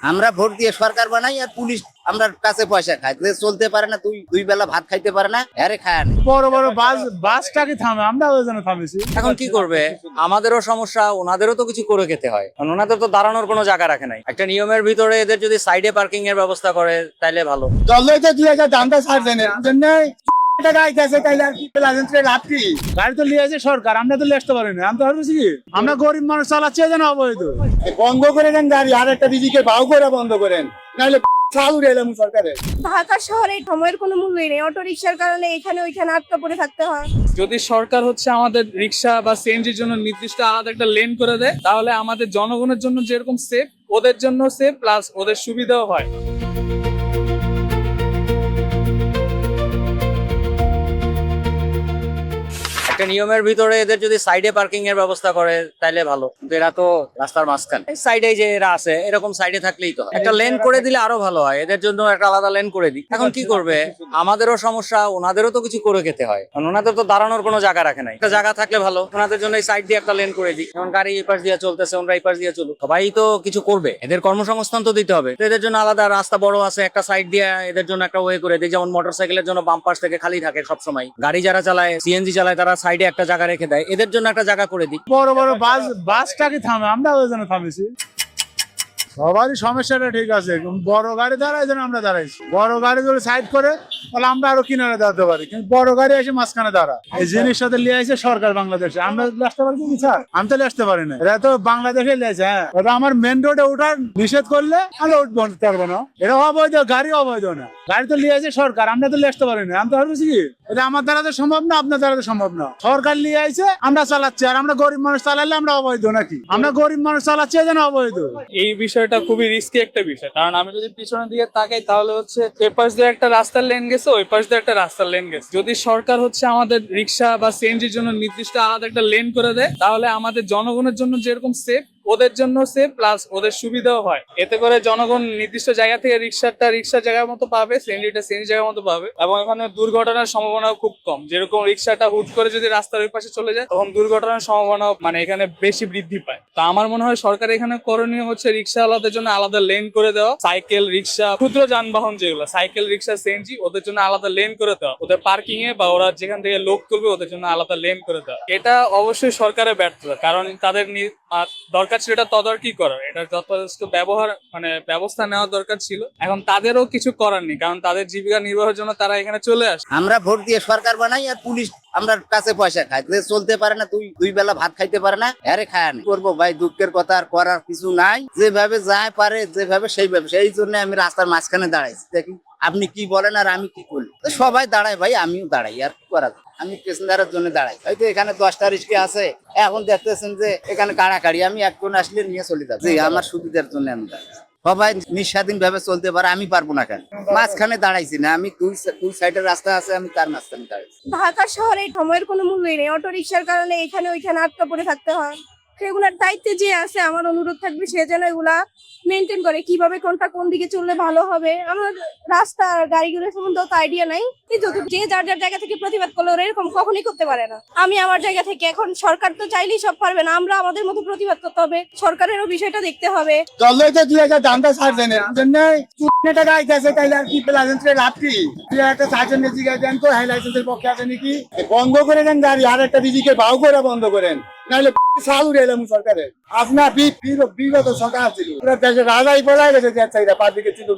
আমরা ভোট দিয়ে সরকার বানাই আর পুলিশ আমরা কাছে পয়সা খায়, যে চলতে পারে না, তুই দুই বেলা ভাত খাইতে পারে না, আরে খায় না। বড় বড় বাসটাকে থামে, আমরা ওই জন্য থামেছি। এখন কি করবে, আমাদেরও সমস্যা, ওনাদেরও তো কিছু করে খেতে হয়, কারণ ওনাদের তো দাঁড়ানোর কোনো জায়গা রাখে নাই। একটা নিয়মের ভিতরে এদের যদি সাইডে পার্কিং এর ব্যবস্থা করে তাইলে ভালো। চললেই তো 2000 দামটা ছাড়ছে না, জন্য টাকা আইতাছে, তাইলে আর কি প্লাজেন্টে লাভ কি? গাড়ি তো লিয়েছে সরকার, আমরা তো লিয়ে আসতে পারি না। আমরা ভাবছি কি আমরা গরিব মানুষ চালাচ্ছি যেন অবৈধ। বন্ধ করে দেন গাড়ি, আর একটা দিদিকে ভাও করে বন্ধ করেন, নাহলে চালু রেলাম সরকারের। ঢাকা শহরে সময়ের কোনো মূল্যই নেই, অটো রিক্সার কারণে এখানে ওইখানে আটকা পড়ে থাকতে হয়। যদি সরকার আমাদের রিক্সা বা সিএনজির জন্য নির্দিষ্ট আলাদা একটা লেন করে দেয়, তাহলে আমাদের জনগণের জন্য যেরকম সেফ, ওদের জন্য সেফ, প্লাস ওদের সুবিধাও হয়। একটা নিয়মের ভিতরে এদের যদি সাইডে পার্কিং এর ব্যবস্থা করে তাইলে ভালো, কিন্তু এরা তো রাস্তার মাঝখানে সাইডে যে এরা আছে, এরকম সাইডে থাকলেই তো হয়। একটা লেন করে দিলে আরো ভালো হয়, এদের জন্য একটা আলাদা লেন করে দিই। এখন কি করবে, আমাদেরও সমস্যা, ওনাদেরও তো কিছু করে খেতে হয়, কারণ ওনাদের তো দাঁড়ানোর কোনো জায়গা রাখে নাই। একটা জায়গা থাকলে ভালো, ওনাদের জন্য এই সাইড দিয়ে একটা লেন করে দিই। যেমন গাড়ি এই পাশ দিয়ে চলতেছে, ওনারা এই পাশ দিয়ে চলুক, সবাই তো কিছু করবে, এদের কর্মসংস্থান তো দিতে হবে। তো এদের জন্য আলাদা রাস্তা বড় আছে, একটা সাইড দিয়ে এদের জন্য একটা ওয়ে করে দিই। যেমন মোটরসাইকেলের জন্য বাম পাশ থেকে খালি থাকে সবসময়, গাড়ি যারা চালায়, সিএনজি চালায়, তারা সাইডে একটা জায়গা রেখে দেয়, এদের জন্য একটা জায়গা করে দিই। বড় বড় বাসটাকে থামে, আমরা ওই জন্য থামেছি। সবারই সমস্যাটা ঠিক আছে, বড় গাড়ি দাঁড়ায় যেন আমরা দাঁড়াইছি। বড় গাড়ি যদি সাইড করে তাহলে আমরা আরো কিনারে দাঁড়াতে পারি, কিন্তু বড় গাড়ি এসে মাঝখানে দাঁড়া। এই জিনিস সাথে লিয়ে আসে সরকার বাংলাদেশে, আমরা আসতে পারি কি স্যার? আমি তো আসতে পারি না, এরা তো বাংলাদেশে লিয়েছে। হ্যাঁ, ওটা আমার মেন রোডে ওঠার নিষেধ করলে আমরা উঠবো পারবো না, এটা অবৈধ, গাড়ি অবৈধ না। গাড়ি তো লিয়ে আসে সরকার, আমরা তো আসতে পারি না। আমি তো ভাবছি কি এটা আমার দ্বারা তো সম্ভব না, আপনার দ্বারা তো সম্ভব না। সরকার লিয়ে আইছে, আমরা চালাচ্ছি, আর আমরা গরিব মানুষ চালালে আমরা অবৈধ নাকি? আমরা গরিব মানুষ চালাচ্ছি যেন অবৈধ। এই বিষয়টা খুবই রিস্কি একটা বিষয়, কারণ আমি যদি পিছনের দিকে তাকাই তাহলে এ পাশ দিয়ে একটা রাস্তার লেন গেছে, ওই পাশ দিয়ে একটা রাস্তার লেন গেছে। যদি সরকার আমাদের রিক্সা বা সিএনজির জন্য নির্দিষ্ট আলাদা একটা লেন করে দেয়, তাহলে আমাদের জনগণের জন্য যেরকম সেফ, ওদের জন্য সেফ, প্লাস ওদের সুবিধাও হয়। এতে করে জনগণ নির্দিষ্ট জায়গা থেকে রিক্সার জায়গার মতো পাবে, সিএনজিটা সিএনজি জায়গার মতো পাবে, এবং এখানে দুর্ঘটনার সম্ভাবনাও খুব কম। যেরকম রিক্সাটা হুট করে যদি রাস্তার ওই পাশে চলে যায়, তখন দুর্ঘটনার সম্ভাবনাও এখানে বেশি বৃদ্ধি পায়। তো আমার মনে হয় সরকার এখানে করণীয় রিক্সাওয়ালাদের জন্য আলাদা লেন করে দেওয়া, সাইকেল, রিক্সা, ক্ষুদ্র যানবাহন যেগুলো সাইকেল, রিক্সা, সিএনজি, ওদের জন্য আলাদা লেন করে দেওয়া, ওদের পার্কিং এ বা ওরা যেখান থেকে লোক তুলবে ওদের জন্য আলাদা লেন করে দেওয়া। এটা অবশ্যই সরকারের ব্যর্থতা, কারণ তাদের দরকার ছিল এটা তদারকি করার, এটা যথেষ্ট ব্যবস্থা নেওয়ার দরকার ছিল। এখন তাদেরও কিছু করার নেই, কারণ তাদের জীবিকা নির্বাহের জন্য তারা এখানে চলে আসে। আমরা ভোট দিয়ে সরকার বানাই আর পুলিশ আমরা কাছে পয়সা খায়, যে চলতে পারে না, তুই দুই বেলা ভাত খাইতে পারে না, আরে খায় না। করবো ভাই, দুঃখের কথা, আর করার কিছু নাই। যেভাবে যায় পারে, যেভাবে সেইভাবে, সেই জন্য আমি রাস্তার মাঝখানে দাঁড়াইছি। দেখি আপনি কি বলেন আর আমি কি করি। সবাই দাঁড়ায় ভাই, আমিও দাঁড়াই, আর কি করা যায়। আমি প্যাসেঞ্জারের জন্য দাঁড়াই। হয়তো এখানে 10টা রিক্সা আছে, এখন দেখতেছেন যে এখানে কাড়াকাড়ি, আমি একজন আসলে নিয়ে চলে যাচ্ছি, আমার সুবিধার জন্য আমি দাঁড়াই। সবাই নিঃস্বাধীন ভাবে চলতে পারে, আমি পারবো না কেন? মাঝখানে দাঁড়াইছি না আমি, দুই সাইডের রাস্তা আছে, আমি তার মাঝখানে দাঁড়াইছি। ঢাকা শহরে সময়ের কোনো মূল্যই নেই, অটো রিক্সার কারণে এখানে ওইখানে আটকা পড়ে থাকতে হয়। সেগুলোর দায়িত্বে যে আছে, আমার অনুরোধ থাকবে সে যেন এগুলা মেনটেন করে, কিভাবে কোনটা কোন দিকে চললে ভালো হবে। আমার রাস্তা আর গাড়িগুলো সম্বন্ধে তো আইডিয়া নাই, কিন্তু যে যার যার জায়গা থেকে প্রতিবাদ করলে ওরা এরকম কখনই করতে পারে না। আমি আমার জায়গা থেকে, এখন সরকার তো চাইলেই সব পারবে না, আমরা আমাদের মতো প্রতিবাদ করতে হবে, সরকারেরও বিষয়টা দেখতে হবে। চললেই তো 2000 দামটা ছাড়ছে না, জন্য টাকা আইতাছে, তাইলে আর কি প্লাজেন্টে লাভ কি? একটা সার্জনের জিজ্ঞাসা দেন তো, হাই লাইসেন্সের পক্ষে আছে নাকি? বন্ধ করে দেন গাড়ি, আর একটা দিদিকে ভাও করে বন্ধ করেন, নাহলে চালু রেলাম সরকারের। আপনার বিগত সরকার ছিল, দেশের রাজাই বলা গেছে, 4 পাঁচ দিকে ছিল।